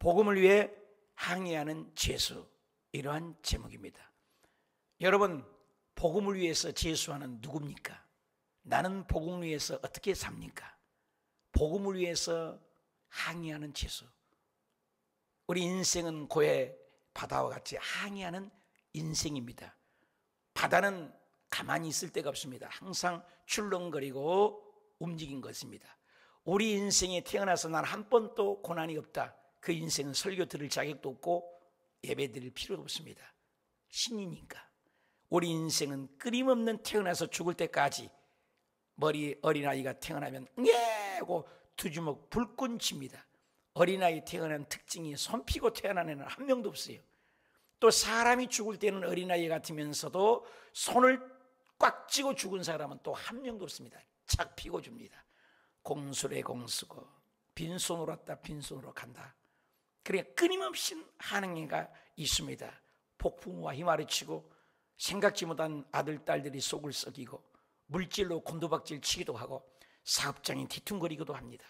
복음을 위해 항해하는 죄수, 이러한 제목입니다. 여러분, 복음을 위해서 죄수하는 누굽니까? 나는 복음을 위해서 어떻게 삽니까? 복음을 위해서 항해하는 죄수. 우리 인생은 고해 바다와 같이 항해하는 인생입니다. 바다는 가만히 있을 데가 없습니다. 항상 출렁거리고 움직인 것입니다. 우리 인생에 태어나서 난 한 번도 고난이 없다, 그 인생은 설교 들을 자격도 없고 예배 드릴 필요도 없습니다. 신이니까. 우리 인생은 끊임없는 태어나서 죽을 때까지 어린아이가 태어나면 하고 두 주먹 불끈 칩니다. 어린아이 태어난 특징이 손 피고 태어난 애는 한 명도 없어요. 또 사람이 죽을 때는 어린아이 같으면서도 손을 꽉 쥐고 죽은 사람은 또 한 명도 없습니다. 착 피고 줍니다. 공수래 공수고 빈손으로 왔다 빈손으로 간다. 그러니까 끊임없이 하는 가 있습니다. 폭풍우와 휘몰아치고 생각지 못한 아들 딸들이 속을 썩이고 물질로 곤두박질 치기도 하고 사업장이 뒤퉁거리기도 합니다.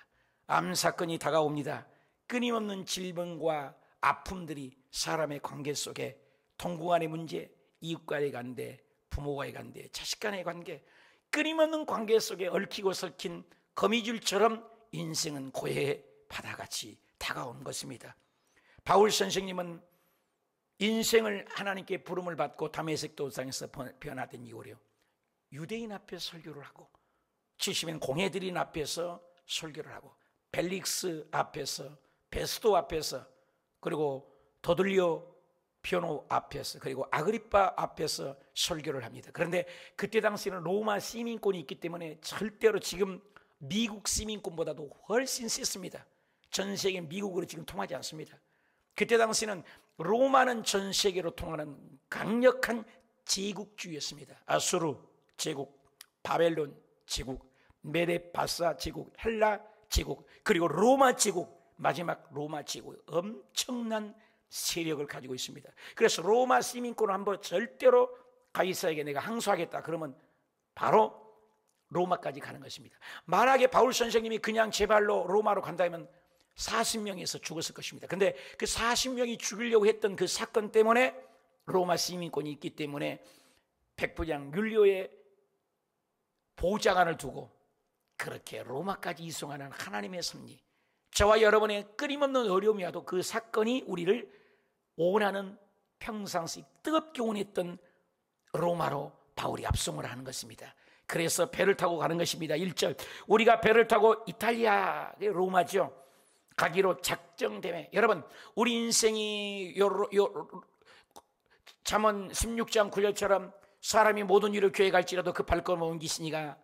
암사건이 다가옵니다. 끊임없는 질병과 아픔들이 사람의 관계 속에 동거 간의 문제, 이웃 간의 관계, 부모와의 관계, 자식 간의 관계, 끊임없는 관계 속에 얽히고 설킨 거미줄처럼 인생은 고해의 바다같이 다가온 것입니다. 바울 선생님은 인생을 하나님께 부름을 받고 다메섹 도상에서 변화된 이후로요, 유대인 앞에 설교를 하고 70인 공회들인 앞에서 설교를 하고 벨릭스 앞에서, 베스도 앞에서, 그리고 도들리오 변호 앞에서, 그리고 아그리파 앞에서 설교를 합니다. 그런데 그때 당시에는 로마 시민권이 있기 때문에 절대로 지금 미국 시민권보다도 훨씬 셌습니다. 전 세계 미국으로 지금 통하지 않습니다. 그때 당시에는 로마는 전 세계로 통하는 강력한 제국주의였습니다. 아수르 제국, 바벨론 제국, 메데바사 제국, 헬라 제국, 그리고 로마 제국, 마지막 로마 제국, 엄청난 세력을 가지고 있습니다. 그래서 로마 시민권을 한번 절대로 가이사에게 내가 항소하겠다 그러면 바로 로마까지 가는 것입니다. 만약에 바울 선생님이 그냥 제 발로 로마로 간다면 40명에서 죽었을 것입니다. 근데 그 40명이 죽이려고 했던 그 사건 때문에 로마 시민권이 있기 때문에 백부장 율리오의 보좌관을 두고 그렇게 로마까지 이송하는 하나님의 섭리, 저와 여러분의 끊임없는 어려움이 와도 그 사건이 우리를 원하는 평상시 뜨겁게 원했던 로마로 바울이 압송을 하는 것입니다. 그래서 배를 타고 가는 것입니다. 1절, 우리가 배를 타고 이탈리아, 로마죠, 가기로 작정되매. 여러분, 우리 인생이 잠언 16장 9절처럼 사람이 모든 일을 계획할지라도 그 발걸음을 옮기시니가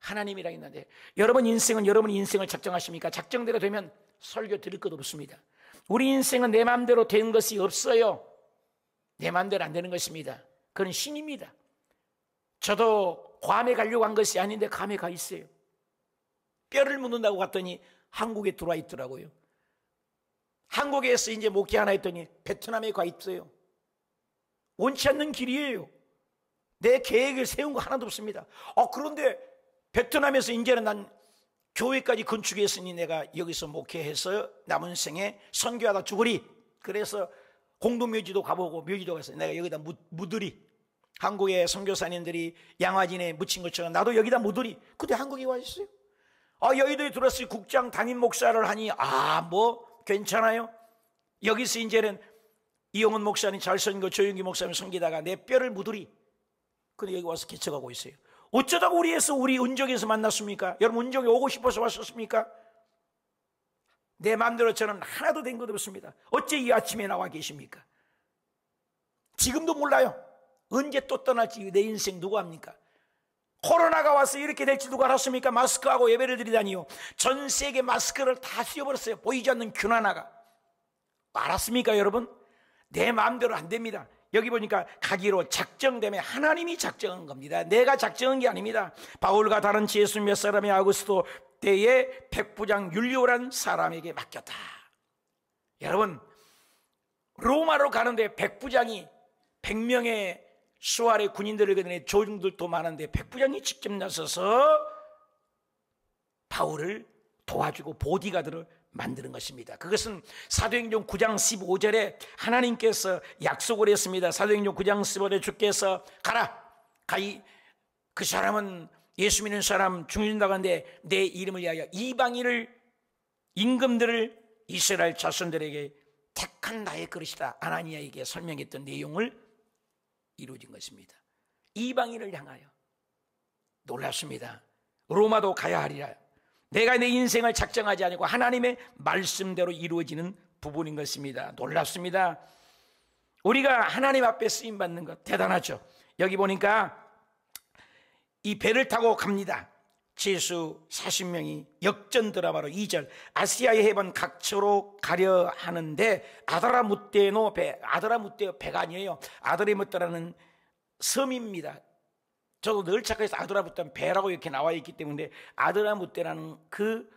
하나님이라 했는데, 여러분 인생은 여러분이 인생을 작정하십니까? 작정대로 되면 설교 드릴 것 없습니다. 우리 인생은 내 마음대로 된 것이 없어요. 내 마음대로 안 되는 것입니다. 그건 신입니다. 저도 괌에 가려고 한 것이 아닌데 괌에 가 있어요. 뼈를 묻는다고 갔더니 한국에 들어와 있더라고요. 한국에서 이제 목회 하나 했더니 베트남에 가 있어요. 원치 않는 길이에요. 내 계획을 세운 거 하나도 없습니다. 그런데 베트남에서 이제는 난 교회까지 건축했으니 내가 여기서 목회해서 남은 생에 선교하다 죽으리. 그래서 공동묘지도 가보고 묘지도 갔어요. 내가 여기다 묻으리. 한국의 선교사님들이 양화진에 묻힌 것처럼 나도 여기다 묻으리. 근데 한국에 와 있어요. 여의도에 들어왔어요. 국장 담임 목사를 하니 뭐 괜찮아요. 여기서 이제는 이용훈 목사님 잘 선거, 조영기 목사님 섬기다가 내 뼈를 묻으리. 근데 여기 와서 개척하고 있어요. 어쩌다가 우리 은정에서 만났습니까? 여러분 은정에 오고 싶어서 왔었습니까? 내 마음대로 저는 하나도 된 것 없습니다. 어째 이 아침에 나와 계십니까? 지금도 몰라요. 언제 또 떠날지 내 인생 누구 합니까? 코로나가 와서 이렇게 될지 누가 알았습니까? 마스크하고 예배를 드리다니요. 전 세계 마스크를 다 씌워버렸어요. 보이지 않는 균 하나가. 알았습니까 여러분? 내 마음대로 안 됩니다. 여기 보니까 가기로 작정되면 하나님이 작정한 겁니다. 내가 작정한 게 아닙니다. 바울과 다른 제수 몇 사람이 아우구스도 때에 백부장 율리오란 사람에게 맡겼다. 여러분, 로마로 가는데 백부장이 100명의 수알의 군인들을 거느내 조중들도 많은데 백부장이 직접 나서서 바울을 도와주고 보디가드를 만드는 것입니다. 그것은 사도행전 9장 15절에 하나님께서 약속을 했습니다. 사도행전 9장 15절에 주께서 가라, 그 사람은 예수 믿는 사람 죽는다고 하는데 내 이름을 위하여 이방인을, 임금들을 이스라엘 자손들에게 택한 나의 그릇이다, 아나니아에게 설명했던 내용을 이루어진 것입니다. 이방인을 향하여. 놀랍습니다. 로마도 가야 하리라. 내가 내 인생을 작정하지 않고 하나님의 말씀대로 이루어지는 부분인 것입니다. 놀랍습니다. 우리가 하나님 앞에 쓰임받는 것 대단하죠. 여기 보니까 이 배를 타고 갑니다. 제수 40명이 역전 드라마로 2절, 아시아의 해변 각처로 가려 하는데 아드라무떼노 배, 아드라무떼 배가 아니에요. 아드라무떼라는 섬입니다. 저도 늘 착각해서 아드라무떼는 배라고 이렇게 나와 있기 때문에 아드라무떼라는 그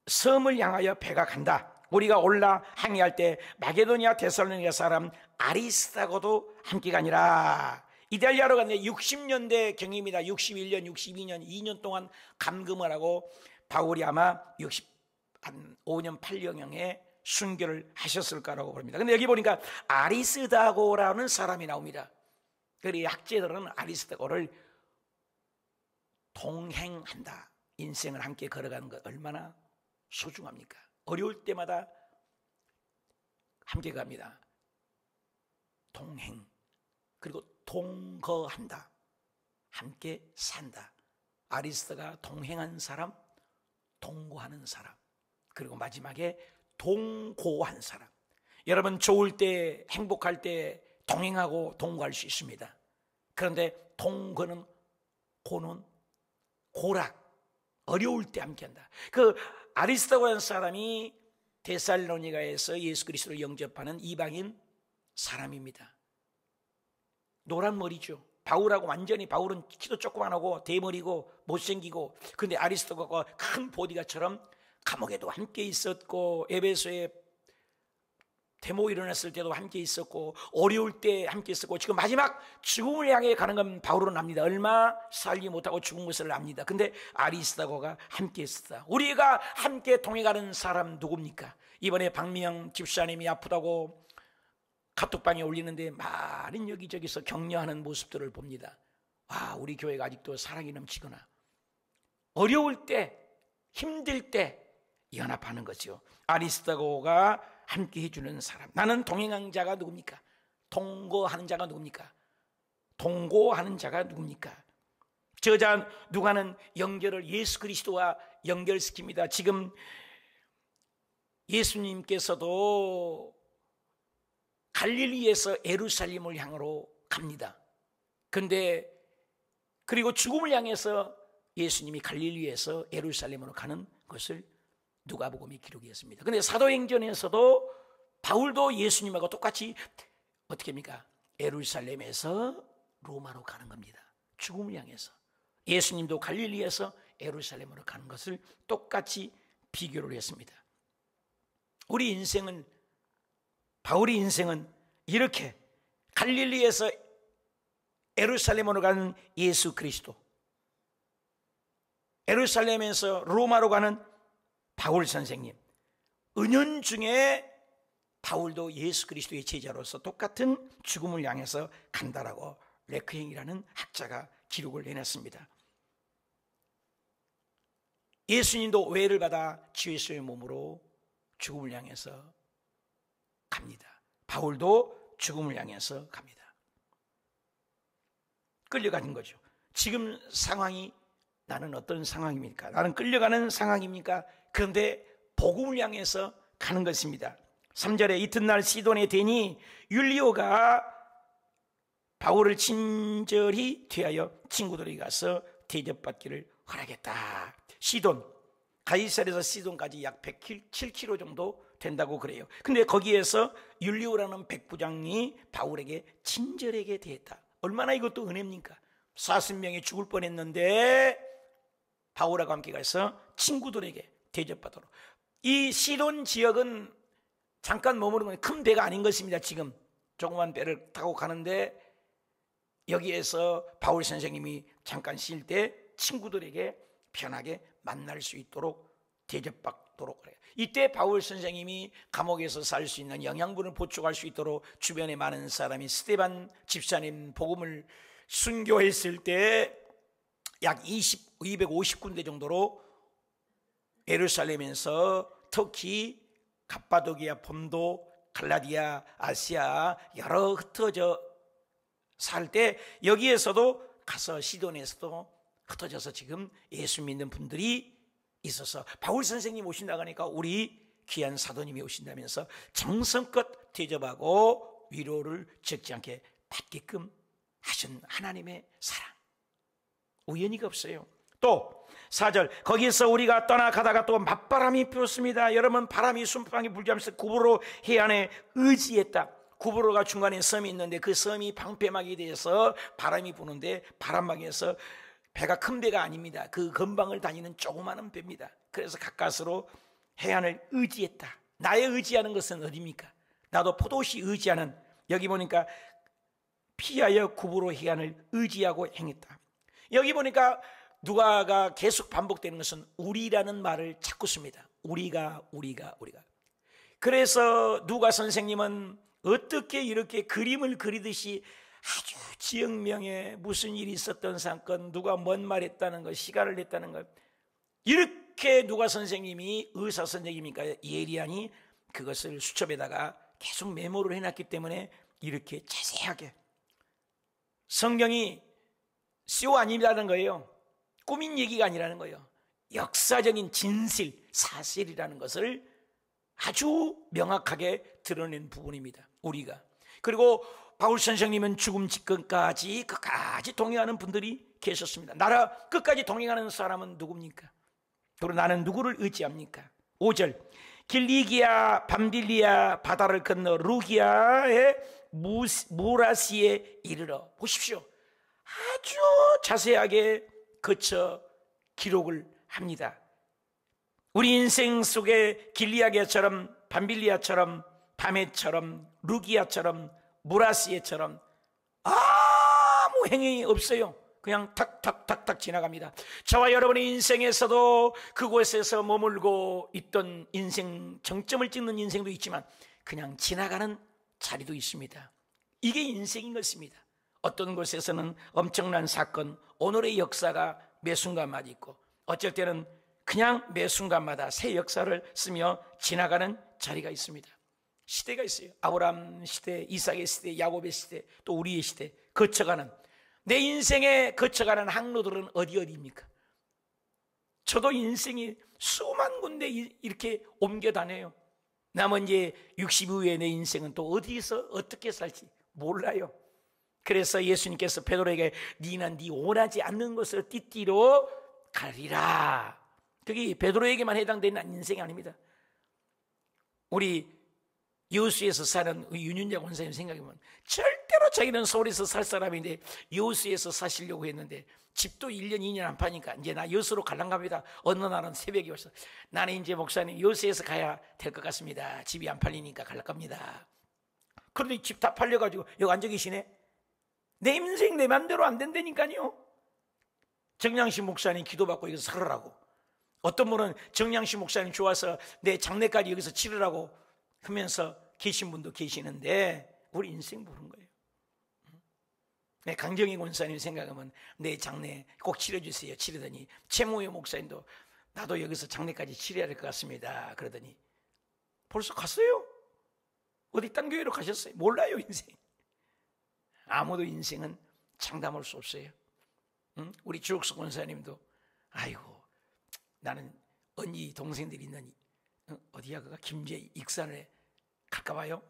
섬을 향하여 배가 간다. 우리가 올라 항해할 때 마게도니아 데살로니가 사람 아리스다고도 함께 가니라. 이탈리아로 갔는데 60년대 경입니다. 61년, 62년, 2년 동안 감금을 하고 바울이 아마 65년 8년경에 순교를 하셨을 거라고 봅니다. 근데 여기 보니까 아리스다고라는 사람이 나옵니다. 그리고 학자들은 아리스다고를 동행한다, 인생을 함께 걸어가는 것 얼마나 소중합니까? 어려울 때마다 함께 갑니다. 동행, 그리고 동거한다, 함께 산다. 아리스다가 동행한 사람, 동거하는 사람, 그리고 마지막에 동고한 사람. 여러분, 좋을 때, 행복할 때 동행하고 동거할 수 있습니다. 그런데 동거는, 고는 고락, 어려울 때 함께한다. 그 아리스다고라는 사람이 데살로니가에서 예수 그리스도를 영접하는 이방인 사람입니다. 노란 머리죠. 바울하고 완전히, 바울은 키도 조그만하고 대머리고 못생기고, 근데 아리스다고가 큰 보디가처럼 감옥에도 함께 있었고, 에베소에 데모 일어났을 때도 함께 있었고, 어려울 때 함께 있었고, 지금 마지막 죽음을 향해 가는 건 바울은 압니다. 얼마 살지 못하고 죽은 것을 압니다. 근데 아리스다고가 함께 있었다. 우리가 함께 동행하는 사람 누굽니까? 이번에 박미영 집사님이 아프다고 카톡방에 올리는데 많은 여기저기서 격려하는 모습들을 봅니다. 아, 우리 교회가 아직도 사랑이 넘치구나. 어려울 때, 힘들 때 연합하는 거죠. 아리스다고가 함께 해주는 사람. 나는 동행한 자가 누굽니까? 동거하는 자가 누굽니까? 동고하는 자가 누굽니까? 저자 누가는 연결을 예수 그리스도와 연결시킵니다. 지금 예수님께서도 갈릴리에서 예루살렘을 향으로 갑니다. 근데 그리고 죽음을 향해서 예수님이 갈릴리에서 예루살렘으로 가는 것을 누가복음이 기록했습니다. 근데 사도행전에서도 바울도 예수님하고 똑같이 어떻게 합니까? 예루살렘에서 로마로 가는 겁니다. 죽음을 향해서. 예수님도 갈릴리에서 예루살렘으로 가는 것을 똑같이 비교를 했습니다. 우리 인생은, 바울의 인생은 이렇게 갈릴리에서 예루살렘으로 가는 예수 그리스도, 예루살렘에서 로마로 가는 바울 선생님, 은연중에 바울도 예수 그리스도의 제자로서 똑같은 죽음을 향해서 간다라고 레크행이라는 학자가 기록을 해냈습니다. 예수님도 오해를 받아 주의 몸으로 죽음을 향해서 갑니다. 바울도 죽음을 향해서 갑니다. 끌려가는 거죠. 지금 상황이 나는 어떤 상황입니까? 나는 끌려가는 상황입니까? 그런데 복음을 향해서 가는 것입니다. 3절에 이튿날 시돈에 대니 율리오가 바울을 친절히 대하여 친구들에게 가서 대접받기를 허락했다. 시돈, 가이사랴에서 시돈까지 약 107km 정도 된다고 그래요. 근데 거기에서 율리오라는 백부장이 바울에게 친절하게 대했다. 얼마나 이것도 은혜입니까? 40명이 죽을 뻔했는데 바울하고 함께 가서 친구들에게 대접받도록. 이 시돈 지역은 잠깐 머무는 건 큰 배가 아닌 것입니다. 지금 조그만 배를 타고 가는데 여기에서 바울 선생님이 잠깐 쉴 때 친구들에게 편하게 만날 수 있도록 대접받도록 받도록 그래요. 이때 바울 선생님이 감옥에서 살 수 있는 영양분을 보충할 수 있도록 주변에 많은 사람이 스데반 집사님 복음을 순교했을 때 약 250군데 정도로 예루살렘에서 터키, 갑바도기아, 본도, 갈라디아, 아시아 여러 흩어져 살 때 여기에서도 가서 시돈에서도 흩어져서 지금 예수 믿는 분들이 있어서 바울 선생님 오신다고 하니까 우리 귀한 사도님이 오신다면서 정성껏 대접하고 위로를 적지 않게 받게끔 하신 하나님의 사랑, 우연히가 없어요. 또 4절, 거기서 우리가 떠나가다가 또 맞바람이 불었습니다. 여러분, 바람이 순풍이 불지 않으면서 구브로 해안에 의지했다. 구브로가 중간에 섬이 있는데 그 섬이 방패막이 되어서 바람이 부는데 바람막에서 배가 큰 배가 아닙니다. 그 근방을 다니는 조그마한 배입니다. 그래서 가까스로 해안을 의지했다. 나의 의지하는 것은 어디입니까? 나도 포도시 의지하는, 여기 보니까 피하여 구브로 해안을 의지하고 행했다. 여기 보니까 누가가 계속 반복되는 것은 우리라는 말을 자꾸 씁니다. 우리가. 그래서 누가 선생님은 어떻게 이렇게 그림을 그리듯이 아주 지역명에 무슨 일이 있었던 사건, 누가 뭔 말 했다는 것, 시간을 냈다는 것, 이렇게 누가 선생님이, 의사 선생님이니까 예리하니 그것을 수첩에다가 계속 메모를 해놨기 때문에 이렇게 자세하게, 성경이 쇼 아니라는 거예요. 꾸민 얘기가 아니라는 거예요. 역사적인 진실, 사실이라는 것을 아주 명확하게 드러낸 부분입니다. 우리가. 그리고 바울 선생님은 죽음 직전까지 끝까지 동행하는 분들이 계셨습니다. 나라 끝까지 동행하는 사람은 누굽니까? 그리고 나는 누구를 의지합니까? 5절, 길리기아 밤빌리아 바다를 건너 루기아의 무라시에 이르러, 보십시오, 아주 자세하게 거쳐 기록을 합니다. 우리 인생 속에 길리아기아처럼, 밤빌리아처럼, 바메처럼, 루기아처럼, 무라시에처럼 아무 행위 없어요. 그냥 탁탁탁탁 지나갑니다. 저와 여러분의 인생에서도 그곳에서 머물고 있던 인생, 정점을 찍는 인생도 있지만 그냥 지나가는 자리도 있습니다. 이게 인생인 것입니다. 어떤 곳에서는 엄청난 사건, 오늘의 역사가 매 순간마다 있고, 어쩔 때는 그냥 매 순간마다 새 역사를 쓰며 지나가는 자리가 있습니다. 시대가 있어요. 아브라함 시대, 이삭의 시대, 야곱의 시대, 또 우리의 시대, 거쳐가는, 내 인생에 거쳐가는 항로들은 어디입니까? 저도 인생이 수만 군데 이렇게 옮겨 다녀요. 남은 이제 60 이후에 내 인생은 또 어디서 어떻게 살지 몰라요. 그래서 예수님께서 베드로에게 니는 네 원하지 않는 것을 띠띠로 가리라. 그게 베드로에게만 해당되는 인생이 아닙니다. 우리 여수에서 사는 윤윤자 권사님 생각해보면 절대로 자기는 서울에서 살 사람인데 여수에서 사시려고 했는데 집도 1년 2년 안 파니까 이제 나 여수로 갈란가 봅니다. 어느 날은 새벽에 와서 나는 이제 목사님 여수에서 가야 될 것 같습니다. 집이 안 팔리니까 갈라 겁니다. 그런데 집 다 팔려가지고 여기 앉아 계시네. 내 인생 내 맘대로 안 된다니까요. 정량식 목사님 기도받고 여기서 살으라고, 어떤 분은 정량식 목사님 좋아서 내 장례까지 여기서 치르라고 하면서 계신 분도 계시는데 우리 인생 모르는 거예요. 네, 강정희 권사님 생각하면 내 장례 꼭 치러주세요. 치르더니 최모의 목사님도 나도 여기서 장례까지 치러야 될 것 같습니다. 그러더니 벌써 갔어요. 어디 딴 교회로 가셨어요. 몰라요 인생. 아무도 인생은 장담할 수 없어요. 우리 주옥석 권사님도 아이고 나는 언니 동생들이 있는 어디야 그가 김제 익산에 갈까 봐요.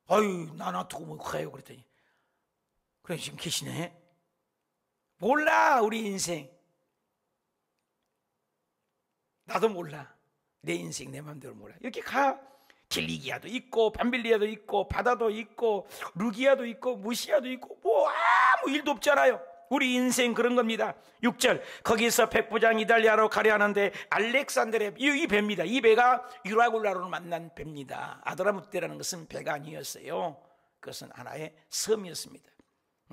아유 나 놔두고 뭐 가요. 그랬더니 그래 지금 계시네. 몰라 우리 인생. 나도 몰라. 내 인생 내 마음대로 몰라. 이렇게 가. 길리기아도 있고 밤빌리아도 있고 바다도 있고 루기아도 있고 무시아도 있고 뭐 아무 일도 없잖아요. 우리 인생 그런 겁니다. 6절, 거기서 백부장 이달리아로 가려 하는데 알렉산드레, 이 배입니다. 이 배가 유라굴라로 만난 배입니다. 아드라무떼라는 것은 배가 아니었어요. 그것은 하나의 섬이었습니다.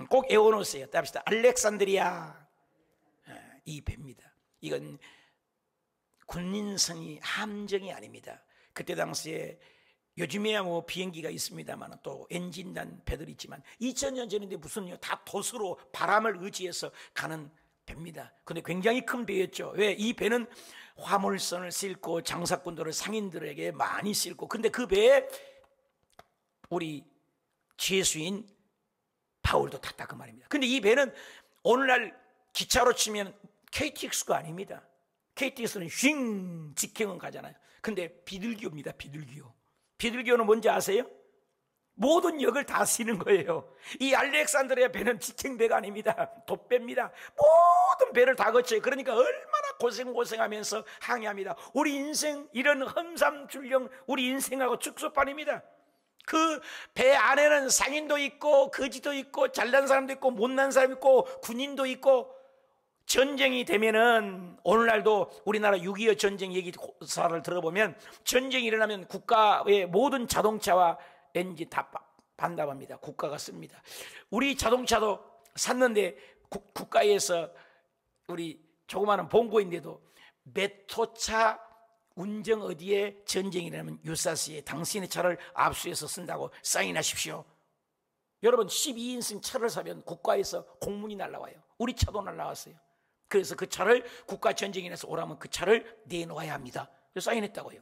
꼭 외워놓으세요. 따릅시다. 알렉산드리아, 이 배입니다. 이건 군인성이 함정이 아닙니다. 그때 당시에 요즘에야 뭐 비행기가 있습니다만 또 엔진단 배들이 있지만 2000년 전인데 무슨요, 다 돛으로 바람을 의지해서 가는 배입니다. 근데 굉장히 큰 배였죠. 왜? 이 배는 화물선을 싣고 장사꾼들을 상인들에게 많이 싣고, 근데 그 배에 우리 죄수인 바울도 탔다 그 말입니다. 근데 이 배는 오늘날 기차로 치면 KTX가 아닙니다. KTX는 윙 직행은 가잖아요. 근데 비둘기호입니다. 비둘기호. 비둘기호는 뭔지 아세요? 모든 역을 다 쓰는 거예요. 이 알렉산드리아 배는 직행배가 아닙니다. 돛배입니다. 모든 배를 다 거쳐요. 그러니까 얼마나 고생하면서 항해합니다. 우리 인생 이런 험삼출령 우리 인생하고 축소판입니다. 그 배 안에는 상인도 있고 거지도 있고 잘난 사람도 있고 못난 사람도 있고 군인도 있고, 전쟁이 되면은 오늘날도 우리나라 6.25 전쟁 얘기사를 들어보면 전쟁이 일어나면 국가의 모든 자동차와 엔진 다 반납합니다. 국가가 씁니다. 우리 자동차도 샀는데 국가에서 우리 조그마한 본고인데도 몇 호차 운정 어디에 전쟁이 일어나면 유사시에 당신의 차를 압수해서 쓴다고 사인하십시오. 여러분 12인승 차를 사면 국가에서 공문이 날라와요. 우리 차도 날라왔어요. 그래서 그 차를 국가 전쟁이 나서 오라면 그 차를 내놓아야 합니다. 사인했다고요.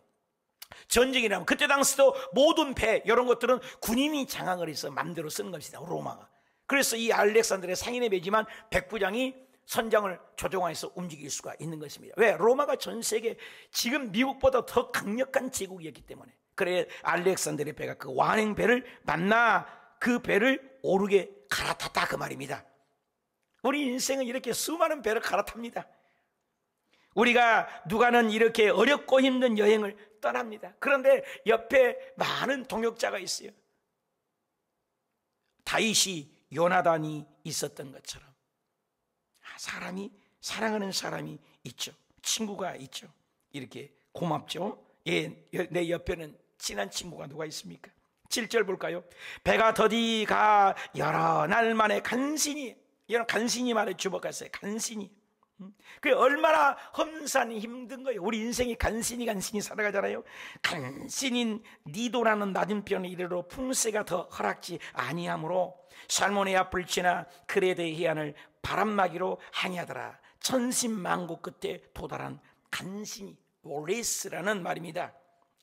전쟁이 나면 그때 당시도 모든 배 이런 것들은 군인이 장악을 해서 맘대로 쓰는 것이다, 로마가. 그래서 이 알렉산드리아 상인의 배지만 백부장이 선장을 조종해서 움직일 수가 있는 것입니다. 왜? 로마가 전 세계 지금 미국보다 더 강력한 제국이었기 때문에. 그래 알렉산드리아 배가 그 완행 배를 만나 그 배를 오르게 갈아탔다 그 말입니다. 우리 인생은 이렇게 수많은 배를 갈아탑니다. 우리가 누가는 이렇게 어렵고 힘든 여행을 떠납니다. 그런데 옆에 많은 동역자가 있어요. 다윗이 요나단이 있었던 것처럼 사람이, 사랑하는 사람이 있죠. 친구가 있죠. 이렇게 고맙죠. 예, 내 옆에는 친한 친구가 누가 있습니까? 7절 볼까요? 배가 더디 가 여러 날 만에 간신히, 이런 간신히 말에 주목하세요. 간신히. 그게 얼마나 험산이 힘든 거예요. 우리 인생이 간신히 살아가잖아요. 간신인 니도라는 낮은편에 이르러 풍세가 더 허락지 아니하므로 살모네 앞을 지나 크레데 해안을 바람막이로 항해하더라. 천신만고 끝에 도달한 간신히, 오레스라는 말입니다.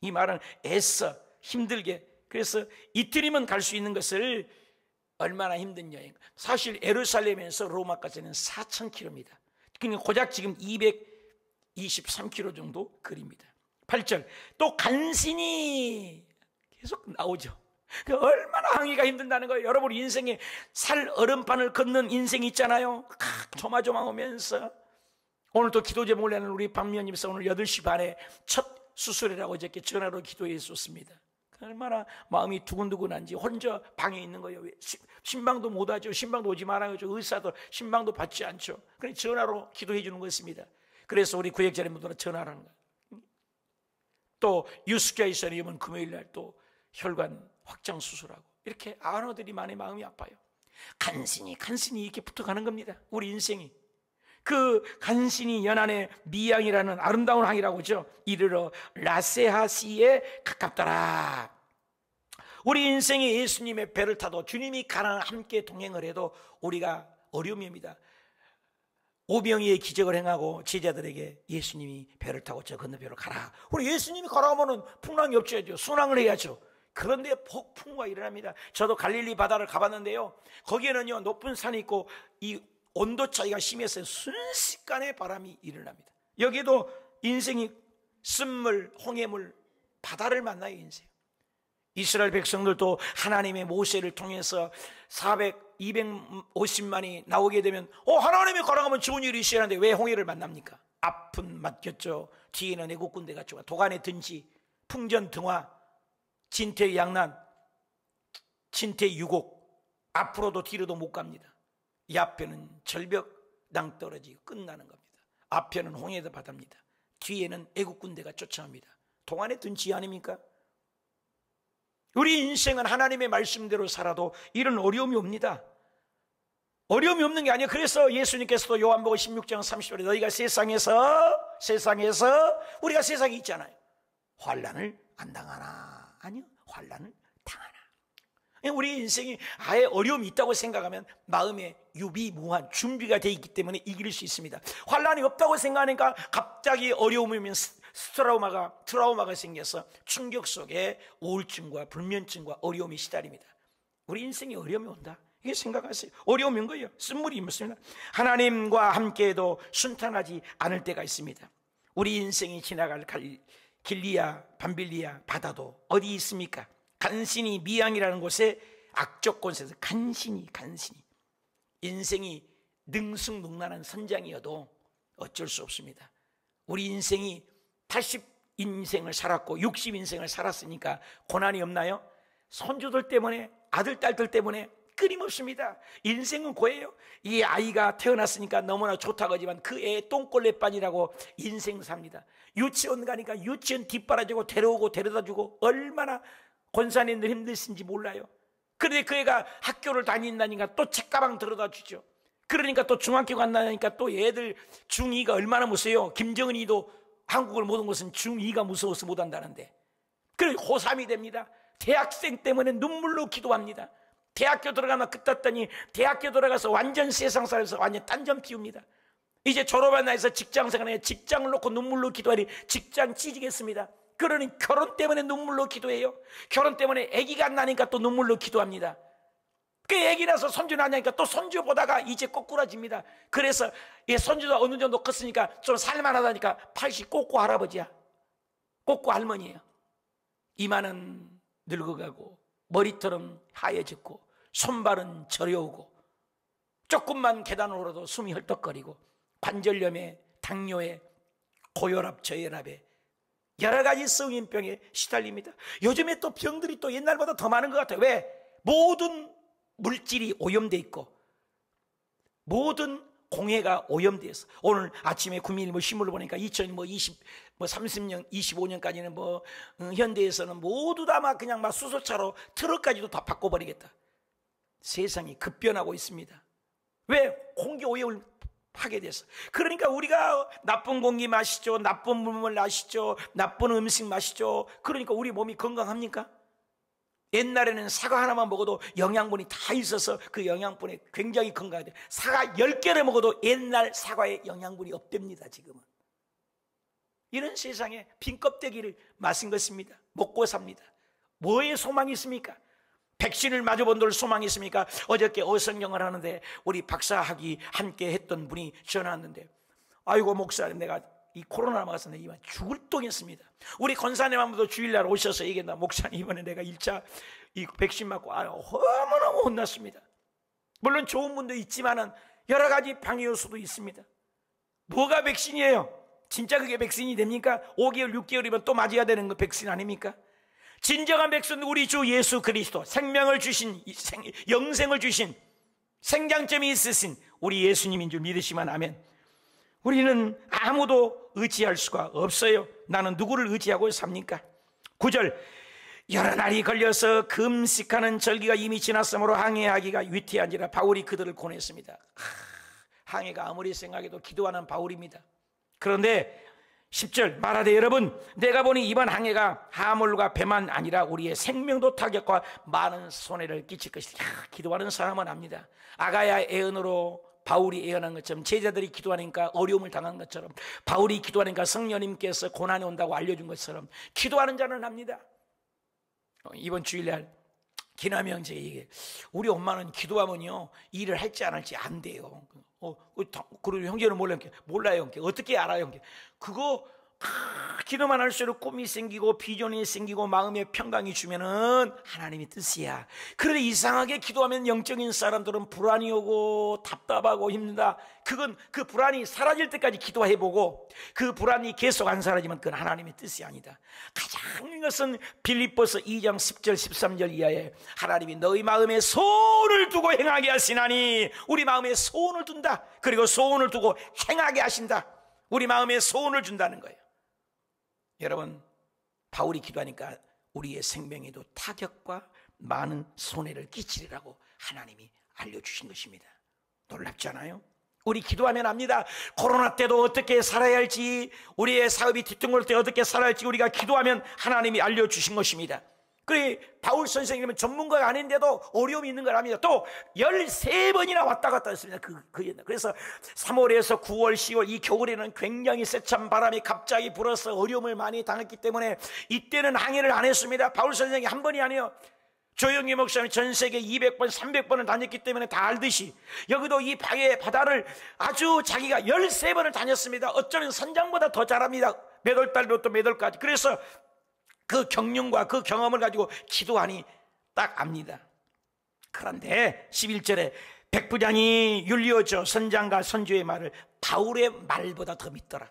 이 말은 애써 힘들게, 그래서 이틀이면 갈 수 있는 것을 얼마나 힘든 여행. 사실 예루살렘에서 로마까지는 4,000km입니다. 그러니까 고작 지금 223km 정도 거리입니다. 8절 또 간신히 계속 나오죠. 얼마나 항해가 힘든다는 거예요. 여러분 인생에 살 얼음판을 걷는 인생이 있잖아요. 조마조마하면서 오늘 또 기도 제목을 내는 우리 박미연님께서 오늘 8시 반에 첫 수술이라고 어저께 전화로 기도해 줬습니다. 얼마나 마음이 두근두근한지 혼자 방에 있는 거예요. 신방도 못하죠. 신방도 오지 말아요. 의사도 신방도 받지 않죠. 그냥 전화로 기도해 주는 것입니다. 그래서 우리 구역자님들은 전화를 하는 거예요. 또 유스케이션이면 금요일날 또 혈관 확장 수술하고, 이렇게 안어들이 많이 마음이 아파요. 간신히 이렇게 붙어가는 겁니다. 우리 인생이. 그 간신히 연안의 미양이라는 아름다운 항이라고 하죠. 이르러 라세하시에 가깝더라. 우리 인생에 예수님의 배를 타도, 주님이 가나안 함께 동행을 해도 우리가 어려움입니다. 오병이의 기적을 행하고 제자들에게 예수님이 배를 타고 저 건너편으로 가라. 우리 예수님이 가라하면은 풍랑이 없어야죠. 순항을 해야죠. 그런데 폭풍과 일어납니다. 저도 갈릴리 바다를 가봤는데요, 거기에는요 높은 산이 있고 이 온도 차이가 심해서 순식간에 바람이 일어납니다. 여기도 인생이 쓴물, 홍해물, 바다를 만나요. 인생. 이스라엘 백성들도 하나님의 모세를 통해서 250만이 나오게 되면 하나님이 가라가면 좋은 일이 있어야 하는데 왜 홍해를 만납니까? 아픈 맡겼죠. 뒤에는 애국 군대가 쫓아 도간에 든지 풍전등화, 진퇴양난, 진퇴유곡, 앞으로도 뒤로도 못 갑니다. 이 앞에는 절벽 낭떠러지고 끝나는 겁니다. 앞에는 홍해도 바다입니다. 뒤에는 애국 군대가 쫓아옵니다. 동안에 든 지 아닙니까? 우리 인생은 하나님의 말씀대로 살아도 이런 어려움이 옵니다. 어려움이 없는 게 아니에요. 그래서 예수님께서도 요한복음 16장 30절에 너희가 세상에서 세상에서 우리가 세상에 있잖아요. 환난을 안 당하나? 아니요, 환난을 당하나. 우리 인생이 아예 어려움이 있다고 생각하면 마음에 유비무한 준비가 되어 있기 때문에 이길 수 있습니다. 환난이 없다고 생각하니까 갑자기 어려움이 오면 트라우마가 생겨서 충격 속에 우울증과 불면증과 어려움이 시달립니다. 우리 인생에 어려움이 온다, 이게 생각하세요. 어려움이 온 거예요. 쓴물이 있습니다. 하나님과 함께해도 순탄하지 않을 때가 있습니다. 우리 인생이 지나갈 길리야 밤빌리야 바다도 어디 있습니까? 간신히 미양이라는 곳에 악적 곳에서 간신히 인생이 능숙능란한 선장이어도 어쩔 수 없습니다. 우리 인생이 80인생을 살았고 60인생을 살았으니까 고난이 없나요? 손주들 때문에, 아들 딸들 때문에 끊임없습니다. 인생은 고해요. 이 아이가 태어났으니까 너무나 좋다고 하지만 그 애의 똥걸레반이라고 인생 삽니다. 유치원 가니까 유치원 뒷바라지고 데려오고 데려다주고 얼마나 권사님들 힘드신지 몰라요. 그런데 그 애가 학교를 다닌다니까 또 책가방 들어다 주죠. 그러니까 또 중학교 간다니까 또 애들 중2가 얼마나 무서워요. 김정은이도 한국을 못 온 것은 중2가 무서워서 못 한다는데, 그래 고3이 됩니다. 대학생 때문에 눈물로 기도합니다. 대학교 들어가면 끝났더니 대학교 들어가서 완전 세상 살아서 완전 딴점 피웁니다. 이제 졸업한 나이에서 직장생활에 직장을 놓고 눈물로 기도하니 직장 찢이겠습니다. 그러니 결혼 때문에 눈물로 기도해요. 결혼 때문에 아기가 안 나니까 또 눈물로 기도합니다. 그 아기 나서 손주 나니까 또 손주 보다가 이제 꼬꾸라집니다. 그래서 손주도 어느 정도 컸으니까 좀 살만하다니까 80 꼬꾸 할아버지야, 꼬꾸 할머니예요. 이마는 늙어가고 머리털은 하얘졌고 손발은 저려오고 조금만 계단을 오르도 숨이 헐떡거리고 관절염에 당뇨에 고혈압 저혈압에 여러 가지 성인병에 시달립니다. 요즘에 또 병들이 또 옛날보다 더 많은 것 같아요. 왜? 모든 물질이 오염돼 있고 모든 공해가 오염되어 있어. 오늘 아침에 국민일보 신문을 보니까 30년, 25년까지는 현대에서는 모두 다 막 그냥 막 수소차로 트럭까지도 다 바꿔버리겠다. 세상이 급변하고 있습니다. 왜? 공기 오염을 하게 돼서. 그러니까 우리가 나쁜 공기 마시죠, 나쁜 물을 마시죠, 나쁜 음식 마시죠. 그러니까 우리 몸이 건강합니까? 옛날에는 사과 하나만 먹어도 영양분이 다 있어서 그 영양분이 굉장히 건강해요. 사과 10개를 먹어도 옛날 사과에 영양분이 없답니다. 지금은 이런 세상에 빈 껍데기를 마신 것입니다. 먹고 삽니다. 뭐에 소망이 있습니까? 백신을 맞아본 들 소망이 있습니까? 어저께 어성경을 하는데 우리 박사학위 함께 했던 분이 전화 왔는데, 아이고 목사님, 내가 이 코로나 맞아서 내가 죽을 똥했습니다. 우리 권사님 한 분도 주일날 오셔서 얘기한다. 목사님, 이번에 내가 1차 이 백신 맞고 너무너무 혼났습니다. 물론 좋은 분도 있지만은 여러 가지 방해 요소도 있습니다. 뭐가 백신이에요? 진짜 그게 백신이 됩니까? 5개월 6개월이면 또 맞아야 되는 거 백신 아닙니까? 진정한 백성은 우리 주 예수 그리스도, 생명을 주신, 영생을 주신, 생장점이 있으신 우리 예수님인 줄 믿으시면 아멘. 우리는 아무도 의지할 수가 없어요. 나는 누구를 의지하고 삽니까? 9절, 여러 날이 걸려서 금식하는 절기가 이미 지났으므로 항해하기가 위태한지라 바울이 그들을 권했습니다. 항해가 아무리 생각해도 기도하는 바울입니다. 그런데 10절 말하되 여러분, 내가 보니 이번 항해가 하물과 배만 아니라 우리의 생명도 타격과 많은 손해를 끼칠 것이다. 기도하는 사람은 압니다. 아가야 애언으로 바울이 예언한 것처럼, 제자들이 기도하니까 어려움을 당한 것처럼, 바울이 기도하니까 성령님께서 고난이 온다고 알려준 것처럼 기도하는 자는 압니다. 이번 주일날 기남형제 얘기해. 우리 엄마는 기도하면요 일을 할지 안 할지 안 돼요. 그리고 형제는 몰라요. 어떻게 알아요? 그거 기도만 할수록 꿈이 생기고 비전이 생기고 마음의 평강이 주면은 하나님의 뜻이야. 그런데 이상하게 기도하면 영적인 사람들은 불안이 오고 답답하고 힘들다. 그건 그 불안이 사라질 때까지 기도해보고 그 불안이 계속 안 사라지면 그건 하나님의 뜻이 아니다. 가장 중요한 것은 빌립보서 2장 10절 13절 이하에 하나님이 너희 마음에 소원을 두고 행하게 하시나니, 우리 마음에 소원을 둔다. 그리고 소원을 두고 행하게 하신다. 우리 마음에 소원을 준다는 거예요. 여러분, 바울이 기도하니까 우리의 생명에도 타격과 많은 손해를 끼치리라고 하나님이 알려주신 것입니다. 놀랍지 않아요? 우리 기도하면 압니다. 코로나 때도 어떻게 살아야 할지, 우리의 사업이 뒤뚱거릴 때 어떻게 살아야 할지 우리가 기도하면 하나님이 알려주신 것입니다. 그래, 바울 선생님은 전문가가 아닌데도 어려움이 있는 걸 압니다. 또 13번이나 왔다 갔다 했습니다. 그래서 3월에서 9월, 10월 이 겨울에는 굉장히 세찬 바람이 갑자기 불어서 어려움을 많이 당했기 때문에 이때는 항해를 안 했습니다. 바울 선생님이 한 번이 아니에요. 조영기 목사님 전 세계 200번, 300번을 다녔기 때문에 다 알듯이 여기도 이 바다를 아주 자기가 13번을 다녔습니다. 어쩌면 선장보다 더 잘합니다. 몇 월달부터 몇 월까지. 그래서 그 경륜과 그 경험을 가지고 기도하니 딱 압니다. 그런데 11절에 백부장이 율리오죠 선장과 선주의 말을 바울의 말보다 더 믿더라.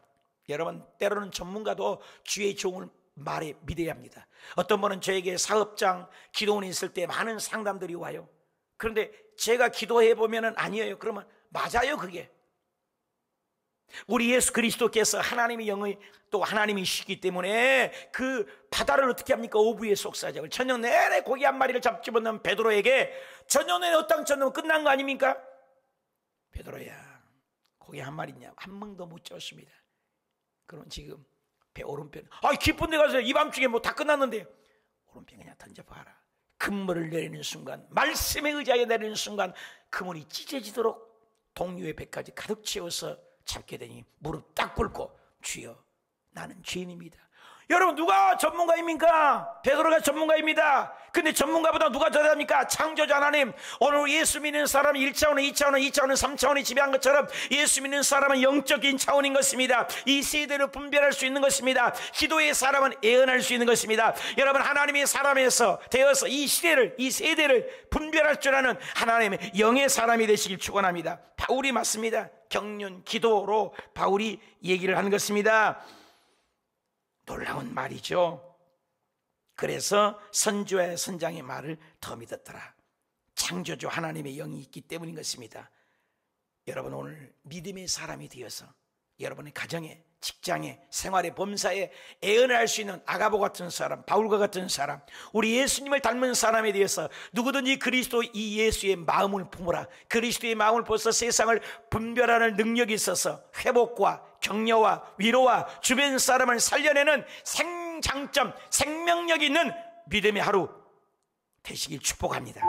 여러분, 때로는 전문가도 주의 종을 말에 믿어야 합니다. 어떤 분은 저에게 사업장 기도원이 있을 때 많은 상담들이 와요. 그런데 제가 기도해 보면은 아니에요. 그러면 맞아요. 그게 우리 예수 그리스도께서 하나님의 영의 또 하나님이시기 때문에 그 바다를 어떻게 합니까? 오부의 속사적을 저녁 내내 고기 한 마리를 잡집어넣은 베드로에게 저녁 내내 어땅 쳤으면 끝난 거 아닙니까? 베드로야, 고기 한 마리냐? 한 멍도 못 쳤습니다. 그럼 지금 배 오른편, 깊은 데 가서 이 밤중에 뭐 다 끝났는데 오른편 그냥 던져봐라. 금물을 내리는 순간, 말씀의 의자에 내리는 순간 그물이 찢어지도록 동류의 배까지 가득 채워서 잡게 되니 무릎 딱 꿇고 주여 나는 죄인입니다. 여러분, 누가 전문가입니까? 베드로가 전문가입니다. 근데 전문가보다 누가 더 잘합니까? 창조자 하나님. 오늘 예수 믿는 사람은 1차원, 2차원, 2차원, 3차원이 지배한 것처럼 예수 믿는 사람은 영적인 차원인 것입니다. 이 세대를 분별할 수 있는 것입니다. 기도의 사람은 예언할 수 있는 것입니다. 여러분, 하나님의 사람에서 되어서 이 시대를, 이 세대를 분별할 줄 아는 하나님의 영의 사람이 되시길 축원합니다. 바울이 맞습니다. 경륜, 기도로 바울이 얘기를 하는 것입니다. 놀라운 말이죠. 그래서 선주와 선장의 말을 더 믿었더라. 창조주 하나님의 영이 있기 때문인 것입니다. 여러분, 오늘 믿음의 사람이 되어서 여러분의 가정에, 직장에, 생활에, 범사에 애언할 수 있는 아가보 같은 사람, 바울과 같은 사람, 우리 예수님을 닮은 사람에 대해서 누구든지 그리스도 이 예수의 마음을 품으라. 그리스도의 마음을 벌써 세상을 분별하는 능력이 있어서 회복과 격려와 위로와 주변 사람을 살려내는 생장점, 생명력 있는 믿음의 하루 되시길 축복합니다.